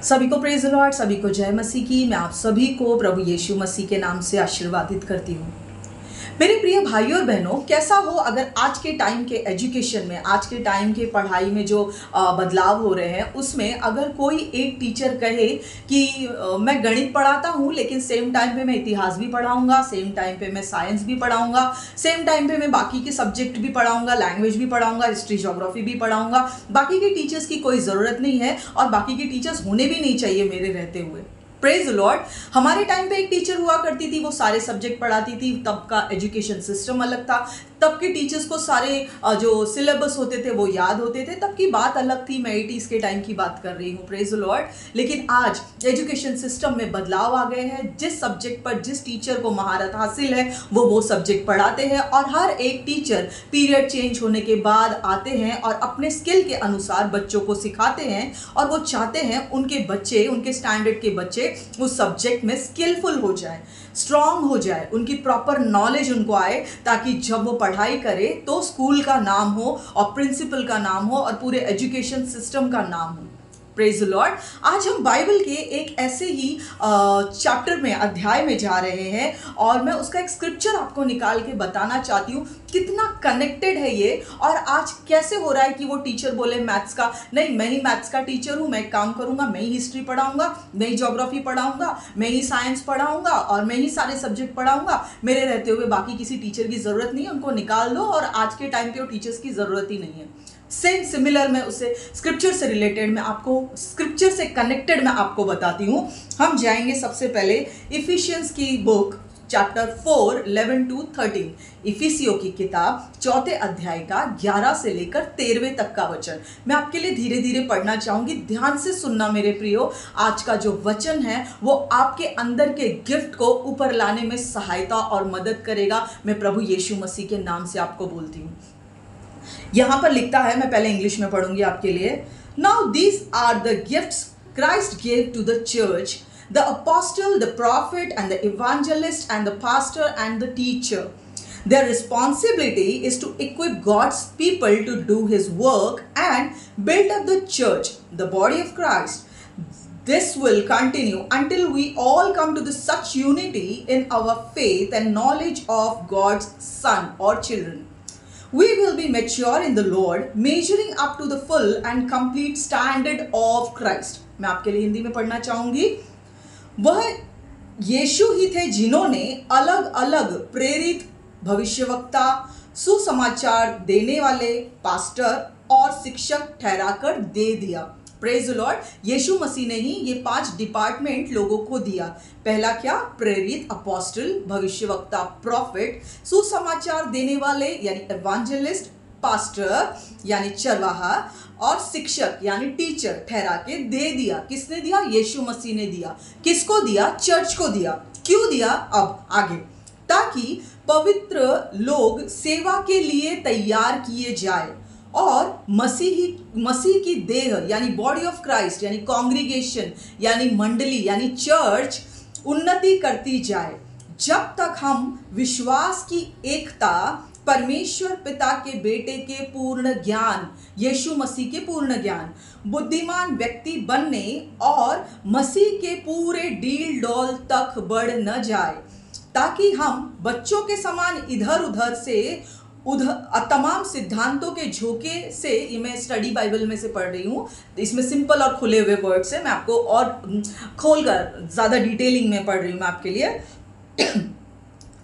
सभी को praise the Lord, सभी को जय मसीह की। मैं आप सभी को प्रभु यीशु मसीह के नाम से आशीर्वादित करती हूँ। मेरे प्रिय भाइयों और बहनों, कैसा हो अगर आज के टाइम के एजुकेशन में, आज के टाइम के पढ़ाई में जो बदलाव हो रहे हैं उसमें अगर कोई एक टीचर कहे कि मैं गणित पढ़ाता हूँ लेकिन सेम टाइम पे मैं इतिहास भी पढ़ाऊँगा, सेम टाइम पे मैं साइंस भी पढ़ाऊँगा, सेम टाइम पे मैं बाकी के सब्जेक्ट भी पढ़ाऊँगा, लैंग्वेज भी पढ़ाऊँगा, हिस्ट्री ज्योग्राफी भी पढ़ाऊँगा, बाकी के टीचर्स की कोई ज़रूरत नहीं है और बाकी के टीचर्स होने भी नहीं चाहिए मेरे रहते हुए। Praise the Lord. हमारे टाइम पे एक टीचर हुआ करती थी, वो सारे सब्जेक्ट पढ़ाती थी। तब का एजुकेशन सिस्टम अलग था, तब के टीचर्स को सारे जो सिलेबस होते थे वो याद होते थे। तब की बात अलग थी, मैं 80s के टाइम की बात कर रही हूँ। Praise the Lord. लेकिन आज एजुकेशन सिस्टम में बदलाव आ गए हैं। जिस सब्जेक्ट पर जिस टीचर को महारत हासिल है वो सब्जेक्ट पढ़ाते हैं और हर एक टीचर पीरियड चेंज होने के बाद आते हैं और अपने स्किल के अनुसार बच्चों को सिखाते हैं और वो चाहते हैं उनके बच्चे, उनके स्टैंडर्ड के बच्चे उस सब्जेक्ट में स्किलफुल हो जाए, स्ट्रांग हो जाए, उनकी प्रॉपर नॉलेज उनको आए, ताकि जब वो पढ़ाई करे तो स्कूल का नाम हो और प्रिंसिपल का नाम हो और पूरे एजुकेशन सिस्टम का नाम हो। Praise the Lord. आज हम बाइबल के एक ऐसे ही चैप्टर में, अध्याय में जा रहे हैं और मैं उसका एक स्क्रिप्चर आपको निकाल के बताना चाहती हूँ कितना कनेक्टेड है ये। और आज कैसे हो रहा है कि वो टीचर बोले मैथ्स का, नहीं मैं ही मैथ्स का टीचर हूँ, मैं एक काम करूँगा, मैं ही हिस्ट्री पढ़ाऊँगा, मैं ही ज्योग्राफी पढ़ाऊँगा, मैं ही साइंस पढ़ाऊँगा और मैं ही सारे सब्जेक्ट पढ़ाऊँगा, मेरे रहते हुए बाकी किसी टीचर की ज़रूरत नहीं है, उनको निकाल दो और आज के टाइम पे वो टीचर्स की ज़रूरत ही नहीं है। सेम सिमिलर मैं उसे स्क्रिप्चर से रिलेटेड, मैं आपको स्क्रिप्चर से कनेक्टेड मैं आपको बताती हूँ। हम जाएंगे सबसे पहले इफिशियंस की बुक चैप्टर 4 11 to 13, इफिसियों की किताब 4 अध्याय का 11 से लेकर 13वें तक का वचन। मैं आपके लिए धीरे धीरे पढ़ना चाहूँगी, ध्यान से सुनना मेरे प्रियो। आज का जो वचन है वो आपके अंदर के गिफ्ट को ऊपर लाने में सहायता और मदद करेगा। मैं प्रभु यीशु मसीह के नाम से आपको बोलती हूँ। यहां पर लिखता है, मैं पहले इंग्लिश में पढ़ूंगी आपके लिए। Now these are the gifts Christ gave to the church, the apostle, the prophet and the evangelist and the pastor and the teacher. Their responsibility is to equip God's people to do His work and build up the church, the body of Christ. This will continue until we all come to such unity in our faith and knowledge of God's Son or children. We will be mature in the Lord, measuring up to the full and complete standard of Christ. मैं आपके लिए हिंदी में पढ़ना चाहूंगी। वह यीशु ही थे जिन्होंने अलग अलग प्रेरित, भविष्यवक्ता, सुसमाचार देने वाले, पास्टर और शिक्षक ठहराकर दे दिया। Praise the Lord. Yeshu Masih ने ही ये 5 डिपार्टमेंट लोगों को दिया। पहला क्या? प्रेरित, अपोस्टल, भविष्यवक्ता, प्रॉफिट, सुसमाचार देने वाले यानी एवेंजलिस्ट, पास्टर यानी चरवाहा और शिक्षक यानी टीचर ठहरा के दे दिया। किसने दिया? यीशु मसीह ने दिया। किसको दिया? चर्च को दिया। क्यों दिया? अब आगे, ताकि पवित्र लोग सेवा के लिए तैयार किए जाए और मसीह की देह यानी बॉडी ऑफ क्राइस्ट यानी कॉन्ग्रीगेशन यानी मंडली यानी चर्च उन्नति करती जाए, जब तक हम विश्वास की एकता, परमेश्वर पिता के बेटे के पूर्ण ज्ञान, यीशु मसीह के पूर्ण ज्ञान, बुद्धिमान व्यक्ति बनने और मसीह के पूरे डील डॉल तक बढ़ न जाए, ताकि हम बच्चों के समान इधर उधर से तमाम सिद्धांतों के झोंके से, ये मैं स्टडी बाइबल में से पढ़ रही हूँ, इसमें सिंपल और खुले हुए वर्ड्स है, मैं आपको और खोलकर ज़्यादा डिटेलिंग में पढ़ रही हूँ मैं आपके लिए।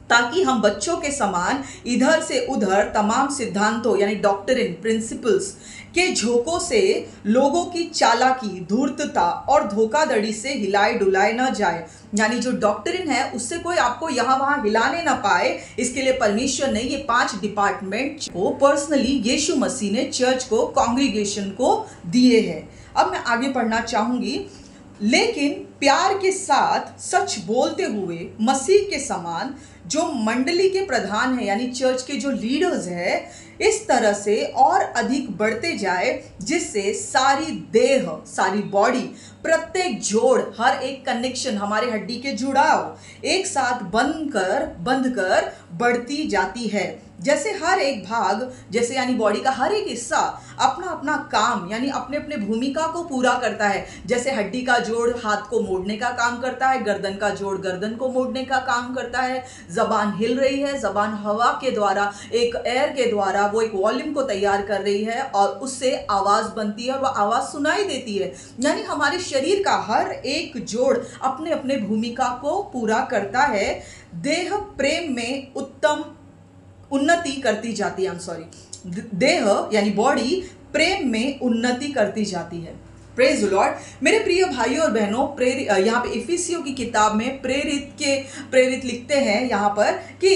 ताकि हम बच्चों के समान इधर से उधर तमाम सिद्धांतों यानी डॉक्ट्रिन, प्रिंसिपल्स के झोंकों से लोगों की चालाकी, धूर्तता और धोखाधड़ी से हिलाए डुलाए न जाए। यानी जो डॉक्ट्रिन है उससे कोई आपको यहाँ वहाँ हिलाने ना पाए, इसके लिए परमेश्वर ने ये 5 डिपार्टमेंट को पर्सनली यीशु मसीह ने चर्च को, कॉन्ग्रीगेशन को दिए हैं। अब मैं आगे पढ़ना चाहूँगी। लेकिन प्यार के साथ सच बोलते हुए मसीह के समान जो मंडली के प्रधान है यानी चर्च के जो लीडर्स है, इस तरह से और अधिक बढ़ते जाए, जिससे सारी देह, सारी बॉडी, प्रत्येक जोड़, हर एक कनेक्शन, हमारे हड्डी के जुड़ाव एक साथ बंध कर बढ़ती जाती है, जैसे हर एक भाग, जैसे यानी बॉडी का हर एक हिस्सा अपना अपना काम यानी अपने अपने भूमिका को पूरा करता है। जैसे हड्डी का जोड़ हाथ को मोड़ने का काम करता है, गर्दन का जोड़ गर्दन को मोड़ने का काम करता है, जबान हिल रही है, जबान हवा के द्वारा, एक एयर के द्वारा वो एक वॉल्यूम को तैयार कर रही है और उससे आवाज बनती है और वह आवाज सुनाई देती है। यानी हमारे शरीर का हर एक जोड़ अपने अपने भूमिका को पूरा करता है। देह प्रेम में उत्तम उन्नति करती जाती है, देह यानी बॉडी प्रेम में उन्नति करती जाती है। Praise the Lord. मेरे प्रिय भाइयों और बहनों, यहाँ पे इफिसियों की किताब में प्रेरित लिखते हैं यहाँ पर कि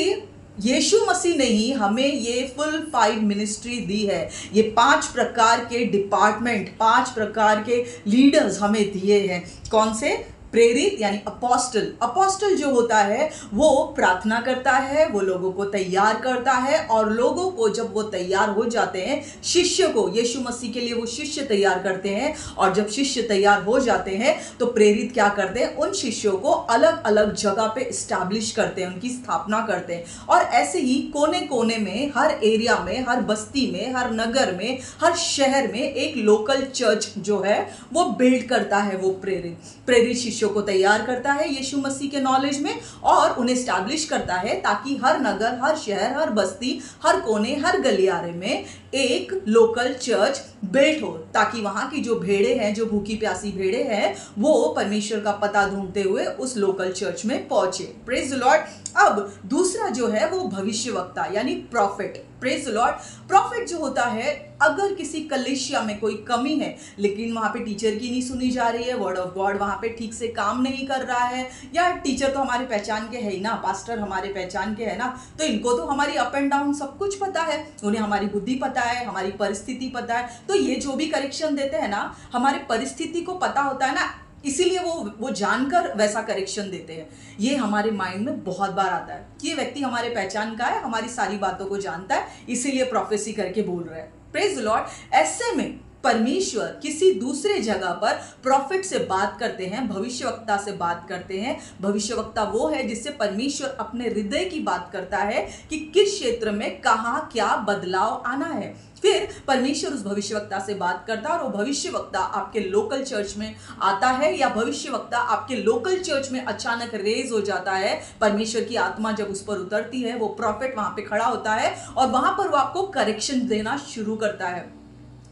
यीशु मसीह ने ही हमें ये फुल 5 मिनिस्ट्री दी है। ये 5 प्रकार के डिपार्टमेंट, 5 प्रकार के लीडर्स हमें दिए हैं। कौन से? प्रेरित यानी अपोस्टल। अपोस्टल जो होता है वो प्रार्थना करता है, वो लोगों को तैयार करता है और लोगों को जब वो तैयार हो जाते हैं, शिष्य को, यीशु मसीह के लिए वो शिष्य तैयार करते हैं और जब शिष्य तैयार हो जाते हैं तो प्रेरित क्या करते हैं? उन शिष्यों को अलग अलग जगह पे इस्टेब्लिश करते हैं, उनकी स्थापना करते हैं। और ऐसे ही कोने कोने में, हर एरिया में, हर बस्ती में, हर नगर में, हर शहर में एक लोकल चर्च जो है वो बिल्ड करता है। वो प्रेरित शिष्यों को तैयार करता है यीशु मसीह के नॉलेज में और उन्हें स्टैब्लिश करता है ताकि हर नगर, हर शहर, हर बस्ती, हर कोने, हर गलियारे में एक लोकल चर्च बिल्ट हो, ताकि वहां की जो भेड़े हैं, जो भूखी प्यासी भेड़े हैं, वो परमेश्वर का पता ढूंढते हुए उस लोकल चर्च में पहुंचे। Praise the Lord. अब दूसरा जो है वो भविष्यवक्ता यानी profit. Praise the Lord. Profit जो होता है, अगर किसी कलीसिया में कोई कमी है लेकिन वहां पे टीचर की नहीं सुनी जा रही है, वर्ड ऑफ गॉड वहां पे ठीक से काम नहीं कर रहा है, या टीचर तो हमारे पहचान के है ही ना, पास्टर हमारे पहचान के है ना, तो इनको तो हमारी अप एंड डाउन सब कुछ पता है, उन्हें हमारी बुद्धि पता है, हमारी परिस्थिति पता है, तो ये जो भी करेक्शन देते हैं ना, हमारे परिस्थिति को पता होता है ना, इसीलिए वो जानकर वैसा करेक्शन देते हैं। ये हमारे माइंड में बहुत बार आता है कि ये व्यक्ति हमारे पहचान का है, हमारी सारी बातों को जानता है, इसीलिए प्रोफेसी करके बोल रहा है। Praise the Lord. ऐसे में परमेश्वर किसी दूसरे जगह पर प्रॉफिट से बात करते हैं, भविष्यवक्ता से बात करते हैं। भविष्यवक्ता वो है जिससे परमेश्वर अपने हृदय की बात करता है कि किस क्षेत्र में कहाँ क्या बदलाव आना है। फिर परमेश्वर उस भविष्यवक्ता से बात करता है और वो भविष्यवक्ता आपके लोकल चर्च में आता है, या भविष्यवक्ता आपके लोकल चर्च में अचानक रेज हो जाता है। परमेश्वर की आत्मा जब उस पर उतरती है, वो प्रॉफिट वहां पे खड़ा होता है और वहां पर वो आपको करेक्शन देना शुरू करता है।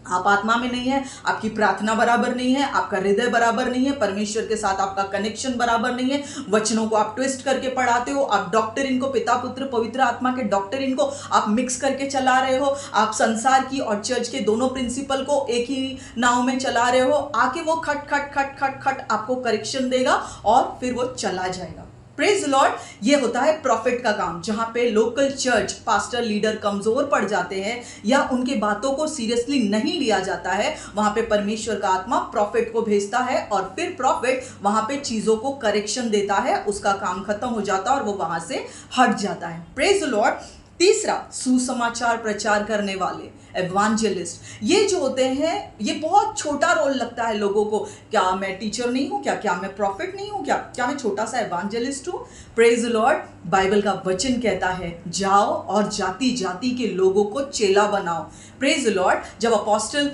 आप आत्मा में नहीं है, आपकी प्रार्थना बराबर नहीं है, आपका हृदय बराबर नहीं है, परमेश्वर के साथ आपका कनेक्शन बराबर नहीं है, वचनों को आप ट्विस्ट करके पढ़ाते हो, आप डॉक्टरिन को, पिता पुत्र पवित्र आत्मा के डॉक्टरिन को आप मिक्स करके चला रहे हो, आप संसार की और चर्च के दोनों प्रिंसिपल को एक ही नाव में चला रहे हो। आके वो खट खट खट खट खट आपको करेक्शन देगा और फिर वो चला जाएगा। Praise the Lord. ये होता है प्रॉफिट का काम, जहां पे लोकल चर्च पास्टर लीडर कमजोर पड़ जाते हैं या उनके बातों को सीरियसली नहीं लिया जाता है, वहां पे परमेश्वर का आत्मा प्रॉफिट को भेजता है और फिर प्रॉफिट वहां पे चीजों को करेक्शन देता है, उसका काम खत्म हो जाता है और वो वहां से हट जाता है। Praise the Lord. तीसरा, सुसमाचार प्रचार करने वाले, एवांजेलिस्ट। ये जो होते हैं, ये बहुत छोटा रोल लगता है लोगों को। क्या मैं टीचर नहीं हूं? क्या मैं प्रॉफिट नहीं हूं? क्या मैं छोटा सा एवांजेलिस्ट हूं? Praise the Lord. बाइबल का वचन कहता है, जाओ और जाति जाति के लोगों को चेला बनाओ। Praise the Lord. जब अपोस्टल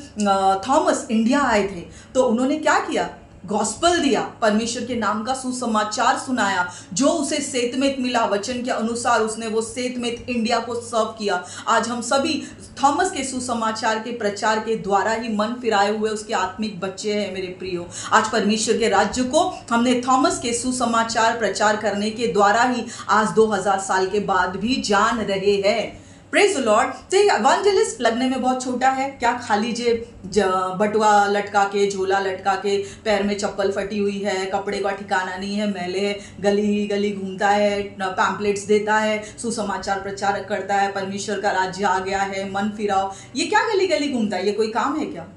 थॉमस इंडिया आए थे तो उन्होंने क्या किया? गॉस्पल दिया, परमेश्वर के नाम का सुसमाचार सुनाया, जो उसे सेतमेत मिला वचन के अनुसार उसने वो सेतमेत इंडिया को सर्व किया। आज हम सभी थॉमस के सुसमाचार के प्रचार के द्वारा ही मन फिराए हुए उसके आत्मिक बच्चे हैं मेरे प्रियो। आज परमेश्वर के राज्य को हमने थॉमस के सुसमाचार प्रचार करने के द्वारा ही आज 2000 साल के बाद भी जान रहे हैं। Praise the Lord. तो इवांजेलिस्ट लगने में बहुत छोटा है, क्या खाली जेब बटुआ लटका के, झोला लटका के, पैर में चप्पल फटी हुई है, कपड़े का ठिकाना नहीं है, मैले गली गली घूमता है, पैम्पलेट्स देता है, सुसमाचार प्रचार करता है, परमेश्वर का राज्य आ गया है, मन फिराओ, ये क्या गली गली घूमता है? ये कोई काम है क्या?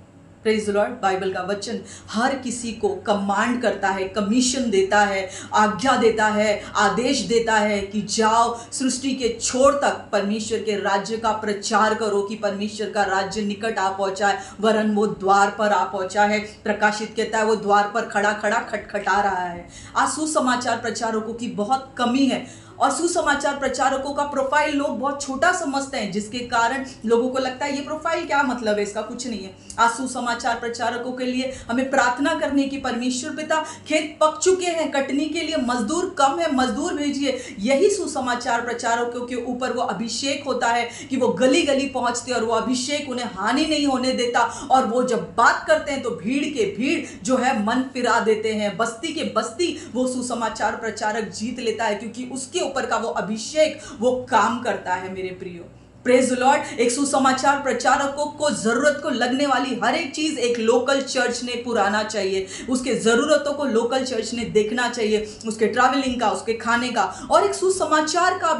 Praise the Lord. बाइबल का वचन हर किसी को कमांड करता है, कमीशन देता है, आज्ञा देता है, आदेश देता है कि जाओ सृष्टि के छोर तक परमेश्वर के राज्य का प्रचार करो कि परमेश्वर का राज्य निकट आ पहुंचा है, वरन वो द्वार पर आ पहुंचा है। प्रकाशित कहता है वो द्वार पर खड़ा खड़ा खटखटा रहा है। आज सुसमाचार प्रचारकों की बहुत कमी है। और सुसमाचार प्रचारकों का प्रोफाइल लोग बहुत छोटा समझते हैं, जिसके कारण लोगों को लगता है ये प्रोफाइल क्या मतलब है, इसका कुछ नहीं है। आज सुसमाचार प्रचारकों के लिए हमें प्रार्थना करने की, परमेश्वर पिता खेत पक चुके हैं, कटने के लिए मजदूर कम है, मजदूर भेजिए। यही सुसमाचार प्रचारकों के ऊपर वो अभिषेक होता है कि वो गली गली पहुंचते और वो अभिषेक उन्हें हानि नहीं होने देता। और वो जब बात करते हैं तो भीड़ के भीड़ जो है मन फिरा देते हैं, बस्ती के बस्ती वो सुसमाचार प्रचारक जीत लेता है, क्योंकि उसके ऊपर का वो अभिषेक वो काम करता है। मेरे प्रियो, प्रेज द लॉर्ड। एक सुसमाचार प्रचारकों को जरूरत को लगने वाली हर एक चीज एक लोकल चर्च ने पुराना चाहिए, उसके जरूरतों को लोकल चर्च ने देखना चाहिए, उसके ट्रैवलिंग का, उसके खाने का। और एक सुसमाचार का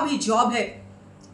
भी जॉब है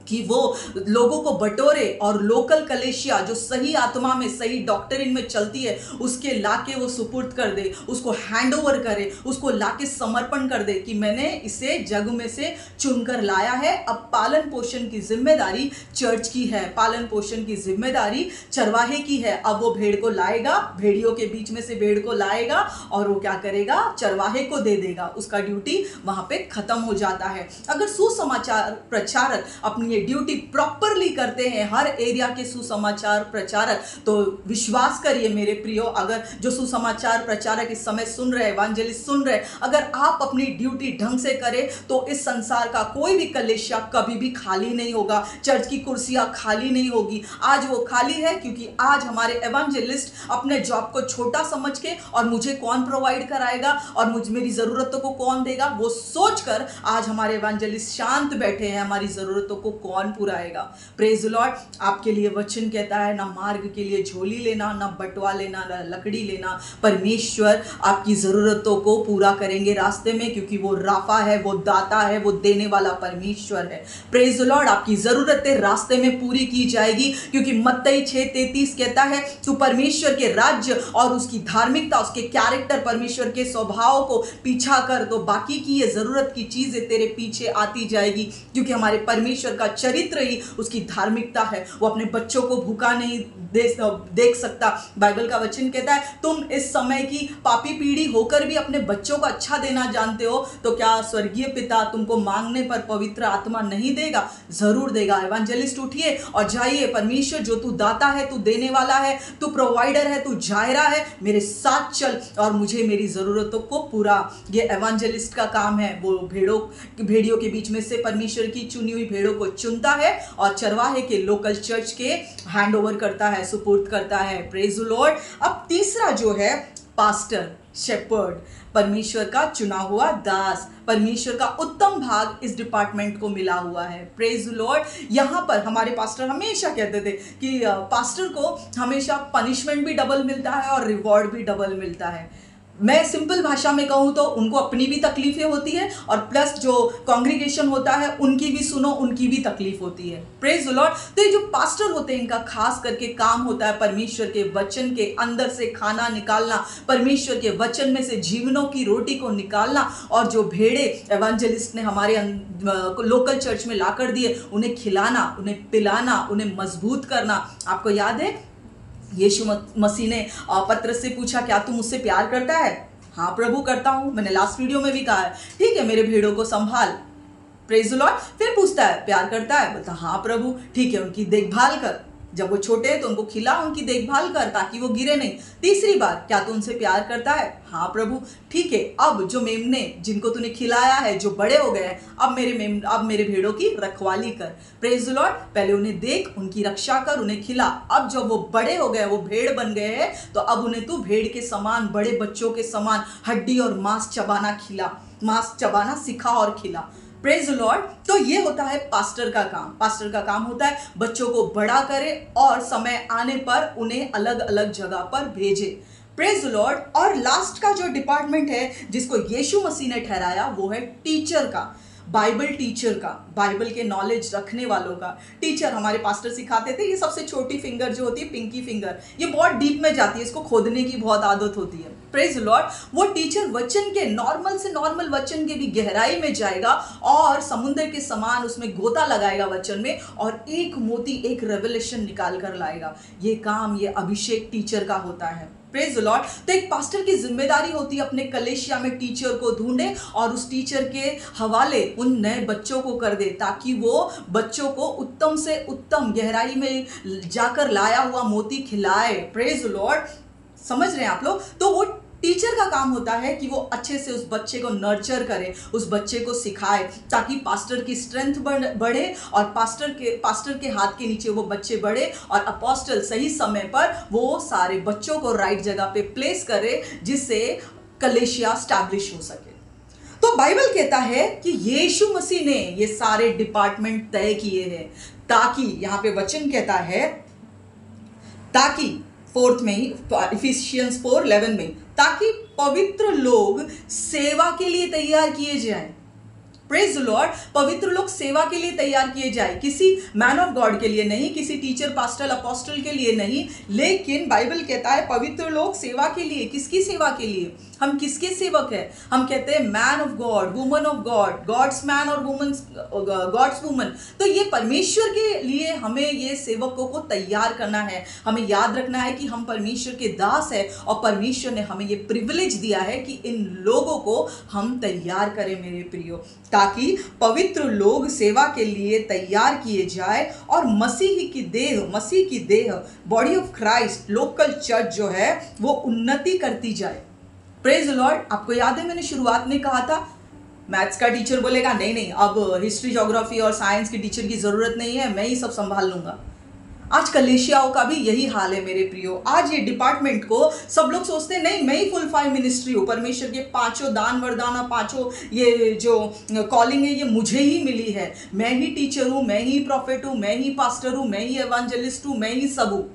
कि वो लोगों को बटोरे और लोकल कलेशिया जो सही आत्मा में, सही डॉक्टरिन में चलती है, उसके लाके वो सुपुर्द कर दे, उसको हैंड ओवर करे, उसको लाके समर्पण कर दे कि मैंने इसे जग में से चुनकर लाया है। अब पालन पोषण की जिम्मेदारी चर्च की है, पालन पोषण की जिम्मेदारी चरवाहे की है। अब वो भेड़ को लाएगा, भेड़ियों के बीच में से भेड़ को लाएगा और वो क्या करेगा, चरवाहे को दे देगा। उसका ड्यूटी वहां पे खत्म हो जाता है। अगर सुसमाचार प्रचारक अपनी ड्यूटी प्रॉपरली करते हैं, हर एरिया के सुसमाचार प्रचारक, तो विश्वास करिए मेरे प्रियो, अगर जो सुसमाचार प्रचारक इस समय सुन रहे, एवांजेलिस्ट सुन रहे, अगर आप अपनी ड्यूटी ढंग से करें तो इस संसार का कोई भी कलेशिया कभी भी खाली नहीं होगा, चर्च की कुर्सियां खाली नहीं होगी। आज वो खाली है क्योंकि आज हमारे एवांजेलिस्ट अपने जॉब को छोटा समझ के, और मुझे कौन प्रोवाइड कराएगा और मेरी जरूरतों को कौन देगा, वो सोचकर आज हमारे एवांजेलिस्ट शांत बैठे हैं, हमारी जरूरतों को कौन पुराएगा। Praise the Lord. आपके लिए वचन कहता है, ना मार्ग के लिए झोली लेना, ना बटवा लेना, ना लकड़ी लेना। परमेश्वर आपकी जरूरतों को पूरा करेंगे रास्ते में, क्योंकि वो राफा है, वो दाता है, वो देने वाला परमेश्वर है। Praise the Lord. आपकी जरूरतें रास्ते में पूरी की जाएगी, क्योंकि मत्ती 6:33 कहता है, तू परमेश्वर के राज्य और उसकी धार्मिकता, उसके कैरेक्टर, परमेश्वर के स्वभाव को पीछा कर, तो बाकी की ये जरूरत की चीजें तेरे पीछे आती जाएगी। क्योंकि हमारे परमेश्वर का चरित्र ही उसकी धार्मिकता है। वो अपने बच्चों को भूखा नहीं देख सकता। बाइबल का वचन कहता है, तुम इस समय की पापी पीढ़ी होकर भी अपने बच्चों को अच्छा देना जानते हो, तो क्या स्वर्गीय पिता तुमको मांगने पर पवित्र आत्मा नहीं देगा? जरूर देगा। एवांजेलिस्ट उठिए और जाइए। परमेश्वर जो तू दाता है, तू देने वाला है, तू प्रोवाइडर है, तू जायरा है, मेरे साथ चल और मुझे मेरी जरूरतों को पूरा। ये एवांजेलिस्ट का काम है। वो भेड़ियों के बीच में से परमेश्वर की चुनी हुई भेड़ों को चुनता है और चरवाहे के, लोकल चर्च के हैंड ओवर करता है, सुपुर्द करता है। Praise the Lord. अब तीसरा जो है पास्टर, शेपर्ड, परमेश्वर का चुना हुआ दास, परमेश्वर का उत्तम भाग इस डिपार्टमेंट को मिला हुआ है। Praise the Lord. यहाँ पर हमारे पास्टर हमेशा कहते थे कि पास्टर को हमेशा पनिशमेंट भी डबल मिलता है और रिवॉर्ड भी डबल मिलता है। मैं सिंपल भाषा में कहूँ तो उनको अपनी भी तकलीफें होती है और प्लस जो कांग्रीगेशन होता है उनकी भी सुनो, उनकी भी तकलीफ होती है। Praise the Lord. तो ये जो पास्टर होते हैं, इनका खास करके काम होता है परमेश्वर के वचन के अंदर से खाना निकालना, परमेश्वर के वचन में से जीवनों की रोटी को निकालना, और जो भेड़े एवांजेलिस्ट ने हमारे लोकल चर्च में ला कर दिए, उन्हें खिलाना, उन्हें पिलाना, उन्हें मजबूत करना। आपको याद है यीशु मसीह ने पतरस से पूछा, क्या तू मुझसे प्यार करता है? हाँ प्रभु करता हूं। मैंने लास्ट वीडियो में भी कहा है, ठीक है मेरे भेड़ों को संभाल। Praise the Lord. फिर पूछता है, प्यार करता है? बोलता हाँ प्रभु। ठीक है, उनकी देखभाल कर, जब वो छोटे हैं तो उनको खिला, उनकी देखभाल कर ताकि वो गिरे नहीं। तीसरी बार, क्या तू उनसे प्यार करता है? हाँ प्रभु। ठीक है, अब जो मेमने जिनको तूने खिलाया है, जो बड़े हो गए हैं, अब मेरे भेड़ों की रखवाली कर। Praise the Lord. पहले उन्हें देख, उनकी रक्षा कर, उन्हें खिला। अब जब वो बड़े हो गए, वो भेड़ बन गए हैं, तो अब उन्हें तू भेड़ के समान, बड़े बच्चों के समान हड्डी और मांस चबाना सिखा और खिला। Praise the Lord. तो ये होता है पास्टर का काम। पास्टर का काम होता है बच्चों को बड़ा करे और समय आने पर उन्हें अलग अलग जगह पर भेजे। Praise the Lord. और लास्ट का जो डिपार्टमेंट है जिसको यीशु मसीह ने ठहराया, वो है टीचर का, बाइबल टीचर का, बाइबल के नॉलेज रखने वालों का। टीचर हमारे पास्टर सिखाते थे, ये सबसे छोटी फिंगर जो होती है, पिंकी फिंगर, ये बहुत डीप में जाती है, इसको खोदने की बहुत आदत होती है। Praise the Lord. वो टीचर वचन के नॉर्मल से नॉर्मल वचन के भी गहराई में जाएगा और समुद्र के समान उसमें गोता लगाएगा वचन में, और एक मोती, एक रेवलेशन निकाल कर लाएगा। ये काम, ये अभिषेक टीचर का होता है। Praise the Lord. तो एक पास्टर की जिम्मेदारी होती है अपने कलेशिया में टीचर को ढूंढे और उस टीचर के हवाले उन नए बच्चों को कर दे, ताकि वो बच्चों को उत्तम से उत्तम गहराई में जाकर लाया हुआ मोती खिलाए। प्रेज द लॉर्ड, समझ रहे हैं आप लोग। तो वो टीचर का काम होता है कि वो अच्छे से उस बच्चे को नर्चर करे, उस बच्चे को सिखाए, ताकि पास्टर की स्ट्रेंथ बढ़े और पास्टर के हाथ के नीचे वो बच्चे बढ़े और अपोस्टल सही समय पर वो सारे बच्चों को राइट जगह पे प्लेस करे, जिससे कलेशिया स्टैब्लिश हो सके। तो बाइबल कहता है कि यीशु मसीह ने ये सारे डिपार्टमेंट तय किए हैं, ताकि यहां पे वचन कहता है, ताकि 4 में ही, इफिशियंस 4:11 में, ताकि पवित्र लोग सेवा के लिए तैयार किए जाएं। प्रेज द लॉर्ड, पवित्र लोग सेवा के लिए तैयार किए जाए, किसी मैन ऑफ गॉड के लिए नहीं, किसी टीचर पास्टर अपोस्टल के लिए नहीं, लेकिन बाइबल कहता है पवित्र लोग सेवा के लिए। किसकी सेवा के लिए? हम किसके सेवक हैं? हम कहते हैं man of God, woman of God, God's man और गॉड्स वुमन। तो ये परमेश्वर के लिए हमें ये सेवकों को तैयार करना है। हमें याद रखना है कि हम परमेश्वर के दास हैं और परमेश्वर ने हमें ये प्रिविलेज दिया है कि इन लोगों को हम तैयार करें मेरे प्रियो, ताकि पवित्र लोग सेवा के लिए तैयार किए जाए और मसीह की देह body of Christ, local church जो है वो उन्नति करती जाए। Praise the Lord. आपको याद है मैंने शुरुआत में कहा था मैथ्स का टीचर बोलेगा नहीं अब हिस्ट्री ज्योग्राफी और साइंस की टीचर की जरूरत नहीं है, मैं ही सब संभाल लूंगा। आज कलेशियाओं का भी यही हाल है मेरे प्रियो। आज ये डिपार्टमेंट को सब लोग सोचते हैं नहीं मैं ही फुलफाइल मिनिस्ट्री हूँ, परमेश्वर के 5 दान वरदान, 5 ये जो कॉलिंग है ये मुझे ही मिली है, मैं ही टीचर हूँ, मैं ही प्रॉफिट हूँ, मैं ही पास्टर हूँ, मैं ही एवांजलिस्ट हूँ, मैं ही सब हूँ।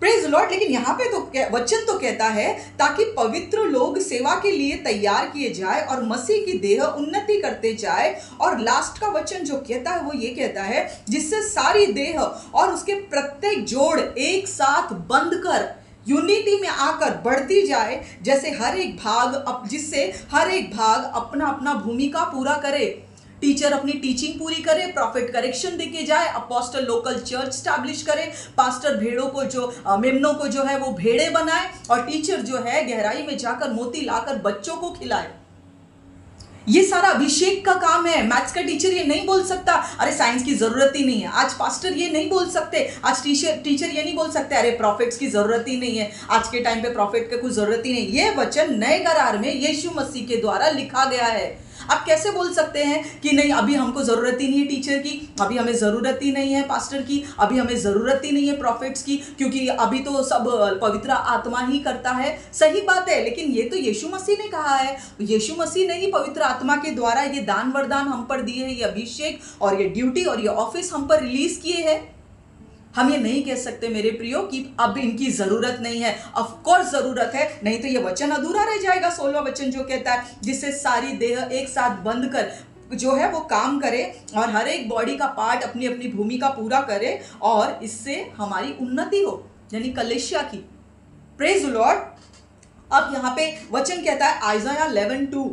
Praise Lord. लेकिन यहाँ पे तो वचन तो कहता है ताकि पवित्र लोग सेवा के लिए तैयार किए जाए और मसीह की देह उन्नति करते जाए। और लास्ट का वचन जो कहता है वो ये कहता है जिससे सारी देह और उसके प्रत्येक जोड़ एक साथ बंध कर यूनिटी में आकर बढ़ती जाए, जैसे जिससे हर एक भाग अपना अपना भूमिका पूरा करे। टीचर अपनी टीचिंग पूरी करे, प्रॉफिट करेक्शन देके जाए, अपोस्टल लोकल चर्च स्टैब्लिश करे, पास्टर भेड़ों को मेमनों को जो है वो भेड़े बनाए और टीचर जो है गहराई में जाकर मोती लाकर बच्चों को खिलाए। ये सारा अभिषेक का काम है। मैथ्स का टीचर ये नहीं बोल सकता अरे साइंस की जरूरत ही नहीं है। आज पास्टर ये नहीं बोल सकते, आज टीचर ये नहीं बोल सकते अरे प्रॉफिट्स की जरूरत ही नहीं है, आज के टाइम पे प्रॉफिट की कोई जरूरत ही नहीं। ये वचन नए करार में यीशु मसीह के द्वारा लिखा गया है। आप कैसे बोल सकते हैं कि नहीं अभी हमको जरूरत ही नहीं है टीचर की, अभी हमें जरूरत ही नहीं है पास्टर की, अभी हमें जरूरत ही नहीं है प्रॉफिट्स की, क्योंकि अभी तो सब पवित्र आत्मा ही करता है। सही बात है, लेकिन ये तो यीशु मसीह ने कहा है। यीशु मसीह ने ही पवित्र आत्मा के द्वारा ये दान वरदान हम पर दिए हैं, ये अभिषेक और ये ड्यूटी और ये ऑफिस हम पर रिलीज किए हैं। हम ये नहीं कह सकते मेरे प्रियो कि अब इनकी जरूरत नहीं है। ऑफ कोर्स जरूरत है, नहीं तो ये वचन अधूरा रह जाएगा। 16वां वचन जो कहता है जिससे सारी देह एक साथ बंध कर जो है वो काम करे और हर एक बॉडी का पार्ट अपनी अपनी भूमिका पूरा करे और इससे हमारी उन्नति हो, यानी कलेशिया की। Praise the Lord. अब यहाँ पे वचन कहता है आइज़ाया 11:2,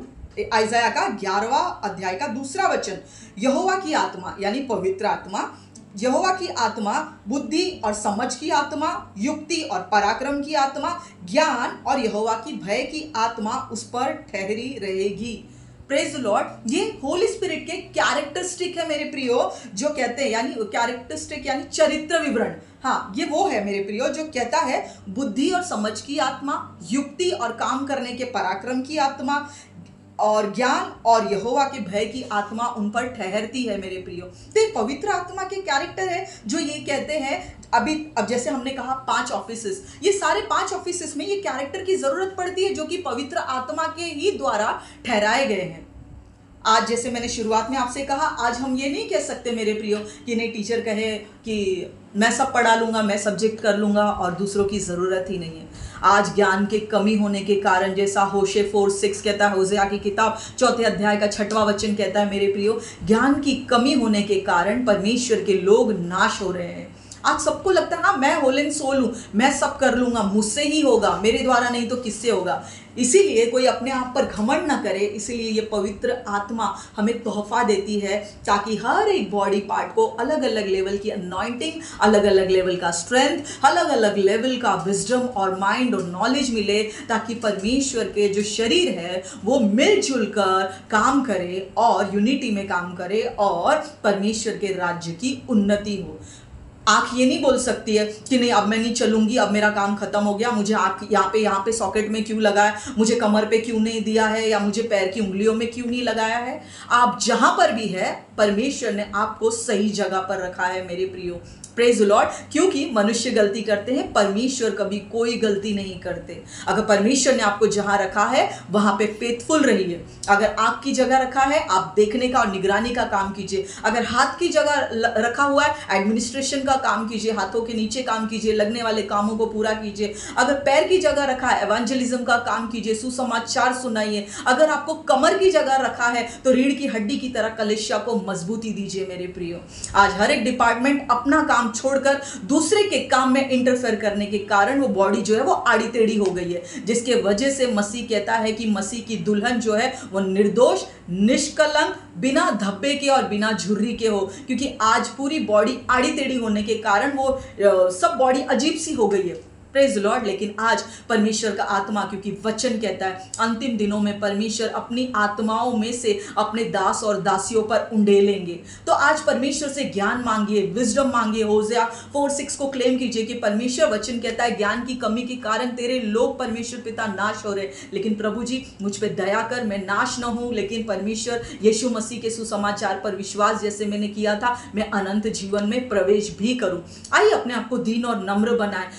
आइज़ाया का 11वां अध्याय का 2रा वचन, यहोवा की आत्मा यानी पवित्र आत्मा, यहोवा की आत्मा बुद्धि और समझ की आत्मा, युक्ति और पराक्रम की आत्मा, ज्ञान और यहोवा की भय की आत्मा उस पर ठहरी रहेगी। Praise the Lord. ये होली स्पिरिट के कैरेक्टरिस्टिक है मेरे प्रियो, जो कहते हैं यानी कैरेक्टरिस्टिक यानी चरित्र विवरण। हाँ, ये वो है मेरे प्रियो जो कहता है बुद्धि और समझ की आत्मा, युक्ति और काम करने के पराक्रम की आत्मा और ज्ञान और यहोवा के भय की आत्मा उन पर ठहरती है मेरे प्रियो। तो ये पवित्र आत्मा के कैरेक्टर है जो ये कहते हैं। अब जैसे हमने कहा 5 ऑफिसेस, ये सारे 5 ऑफिसेस में ये कैरेक्टर की जरूरत पड़ती है जो कि पवित्र आत्मा के ही द्वारा ठहराए गए हैं। आज जैसे मैंने शुरुआत में आपसे कहा, आज हम ये नहीं कह सकते मेरे प्रियो कि नहीं टीचर कहे कि मैं सब पढ़ा लूंगा, मैं सब्जेक्ट कर लूंगा और दूसरों की ज़रूरत ही नहीं है। आज ज्ञान के कमी होने के कारण, जैसा होशे 4:6 कहता है, होशे की किताब 4 अध्याय का 6वां वचन कहता है मेरे प्रियो, ज्ञान की कमी होने के कारण परमेश्वर के लोग नाश हो रहे हैं। आज सबको लगता है हाँ मैं होल एंड सोल हूँ, मैं सब कर लूंगा, मुझसे ही होगा, मेरे द्वारा नहीं तो किससे होगा। इसीलिए कोई अपने आप पर घमंड ना करे। इसीलिए ये पवित्र आत्मा हमें तोहफा देती है ताकि हर एक बॉडी पार्ट को अलग अलग लेवल की अनॉइंटिंग, अलग अलग लेवल का स्ट्रेंथ, अलग अलग लेवल का विजडम और माइंड और नॉलेज मिले, ताकि परमेश्वर के जो शरीर है वो मिलजुल कर काम करे और यूनिटी में काम करे और परमेश्वर के राज्य की उन्नति हो। आँख ये नहीं बोल सकती है कि नहीं अब मैं नहीं चलूंगी, अब मेरा काम खत्म हो गया, मुझे आँख यहाँ पे सॉकेट में क्यों लगा है, मुझे कमर पे क्यों नहीं दिया है, या मुझे पैर की उंगलियों में क्यों नहीं लगाया है। आप जहां पर भी है परमेश्वर ने आपको सही जगह पर रखा है मेरे प्रियो। Praise the Lord. क्योंकि मनुष्य गलती करते हैं, परमेश्वर कभी कोई गलती नहीं करते। अगर परमेश्वर ने आपको जहां रखा है वहां पे फेथफुल रहिए। अगर आंख की जगह रखा है आप देखने का और निगरानी का काम कीजिए। अगर हाथ की जगह रखा हुआ है एडमिनिस्ट्रेशन का काम कीजिए, हाथों के नीचे काम कीजिए, लगने वाले कामों को पूरा कीजिए। अगर पैर की जगह रखा है एवेंजलिज्म का काम कीजिए, सुसमाचार सुनाइए। अगर आपको कमर की जगह रखा है तो रीढ़ की हड्डी की तरह कलिसिया को मजबूती दीजिए मेरे प्रियो। आज हर एक डिपार्टमेंट अपना काम छोड़कर दूसरे के काम में इंटरफेयर करने के कारण वो बॉडी जो है वो आड़ी टेढ़ी हो गई है, जिसके वजह से मसीह कहता है कि मसीह की दुल्हन जो है वो निर्दोष, निष्कलंक, बिना धब्बे के और बिना झुर्री के हो। क्योंकि आज पूरी बॉडी आड़ी टेढ़ी होने के कारण वो सब बॉडी अजीब सी हो गई है। Praise Lord. लेकिन आज परमेश्वर का आत्मा, क्योंकि वचन कहता है अंतिम दिनों में परमेश्वर अपनी आत्माओं में से अपने दास और दासियों पर उंडेलेंगे। तो आज परमेश्वर से ज्ञान मांगिए, विजडम मांगिए। होशे 4:6 को क्लेम कीजिए कि परमेश्वर वचन कहता है ज्ञान की कमी के कारण तेरे लोग परमेश्वर पिता नाश हो रहे, लेकिन प्रभु जी मुझ पे दया कर, मैं नाश न हूं लेकिन परमेश्वर यीशु मसीह के सुसमाचार पर विश्वास जैसे मैंने किया था मैं अनंत जीवन में प्रवेश भी करूं। आइए अपने आप को दीन और नम्र बनाए।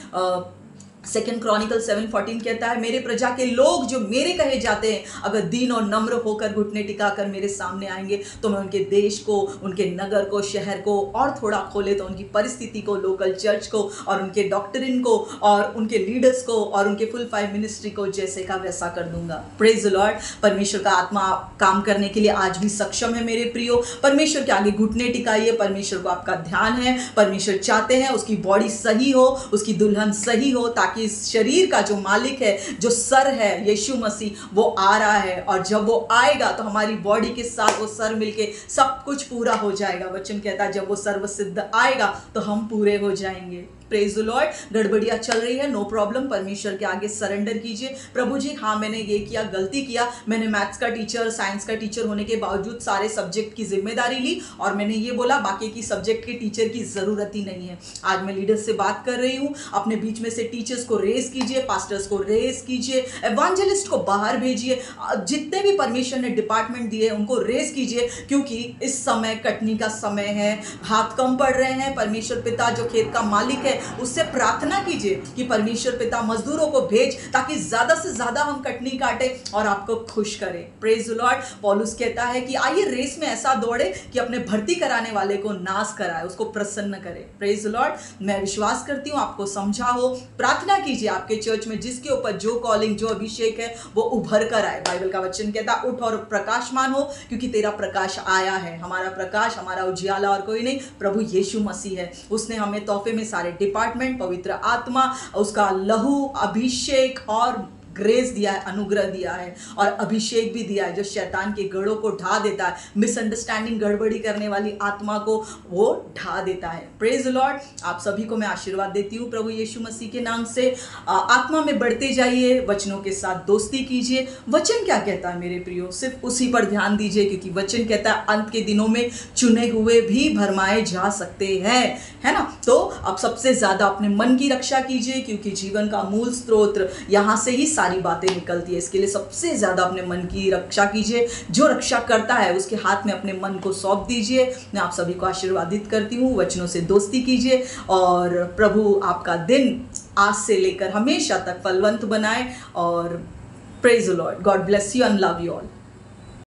2 क्रॉनिकल 7:14 कहता है मेरे प्रजा के लोग जो मेरे कहे जाते हैं अगर दीन और नम्र होकर घुटने टिकाकर मेरे सामने आएंगे तो मैं उनके देश को, उनके नगर को, शहर को और थोड़ा खोले तो उनकी परिस्थिति को, लोकल चर्च को और उनके डॉक्टरिन को और उनके लीडर्स को और उनके फुल फाइव मिनिस्ट्री को जैसे का वैसा कर दूंगा। Praise the Lord. परमेश्वर का आत्मा काम करने के लिए आज भी सक्षम है मेरे प्रियो। परमेश्वर के आगे घुटने टिकाइए। परमेश्वर को आपका ध्यान है। परमेश्वर चाहते हैं उसकी बॉडी सही हो, उसकी दुल्हन सही हो, ताकि इस शरीर का जो मालिक है, जो सर है यीशु मसीह, वो आ रहा है और जब वो आएगा तो हमारी बॉडी के साथ वो सर मिलके सब कुछ पूरा हो जाएगा। वचन कहता है जब वो सर्वसिद्ध आएगा तो हम पूरे हो जाएंगे। Praise the Lord. गड़बड़ियां चल रही है, नो प्रॉब्लम, परमेश्वर के आगे सरेंडर कीजिए। प्रभु जी हाँ मैंने ये किया, गलती किया, मैंने मैथ्स का टीचर, साइंस का टीचर होने के बावजूद सारे सब्जेक्ट की जिम्मेदारी ली और मैंने ये बोला बाकी की सब्जेक्ट के टीचर की जरूरत ही नहीं है। आज मैं लीडर्स से बात कर रही हूँ, अपने बीच में से टीचर्स को रेज कीजिए, पास्टर्स को रेज कीजिए, एवेंजलिस्ट को बाहर भेजिए, जितने भी परमेश्वर ने डिपार्टमेंट दिए उनको रेज कीजिए, क्योंकि इस समय कटनी का समय है, हाथ कम पड़ रहे हैं। परमेश्वर पिता जो खेत का मालिक है उससे प्रार्थना कीजिए कि परमेश्वर पिता मजदूरों को भेज ताकि ज्यादा से ज्यादा हम कटनी काटे और आपको खुश करें। Praise the Lord. पौलुस कहता है कि आइए रेस में ऐसा दौड़े कि अपने भर्ती कराने वाले को नाश कराए, उसको प्रसन्न करे। Praise the Lord. मैं विश्वास करती हूँ आपको समझा हो। प्रार्थना कीजिए आपके चर्च में जिसके ऊपर जो कॉलिंग, जो अभिषेक है वो उभर कर आए। बाइबल का वचन कहता है उठ और प्रकाशमान हो क्योंकि तेरा प्रकाश आया है। हमारा प्रकाश, हमारा उजियाला और कोई नहीं, प्रभु यीशु मसीह है। उसने हमें तोहफे में सारे डिपार्टमेंट, पवित्र आत्मा, उसका लहू, अभिषेक और ग्रेस दिया है, अनुग्रह दिया है और अभिषेक भी दिया है जो शैतान के गढ़ों को ढा देता है, मिसअंडरस्टैंडिंग, गड़बड़ी करने वाली आत्मा को वो ढा देता है। Praise the Lord. आप सभी को मैं आशीर्वाद देती हूँ प्रभु यीशु मसीह के नाम से। आत्मा में बढ़ते जाइए, वचनों के साथ दोस्ती कीजिए। वचन क्या कहता है मेरे प्रियो, सिर्फ उसी पर ध्यान दीजिए, क्योंकि वचन कहता है अंत के दिनों में चुने हुए भी भरमाए जा सकते हैं, है ना। तो अब सबसे ज्यादा अपने मन की रक्षा कीजिए, क्योंकि जीवन का मूल स्रोत यहाँ से ही सारी बातें निकलती है। इसके लिए सबसे ज्यादा अपने मन की रक्षा कीजिए। जो रक्षा करता है उसके हाथ में अपने मन को सौंप दीजिए। मैं आप सभी को आशीर्वादित करती हूँ। वचनों से दोस्ती कीजिए और प्रभु आपका दिन आज से लेकर हमेशा तक फलवंत बनाए। और praise the Lord. God bless you and love you all.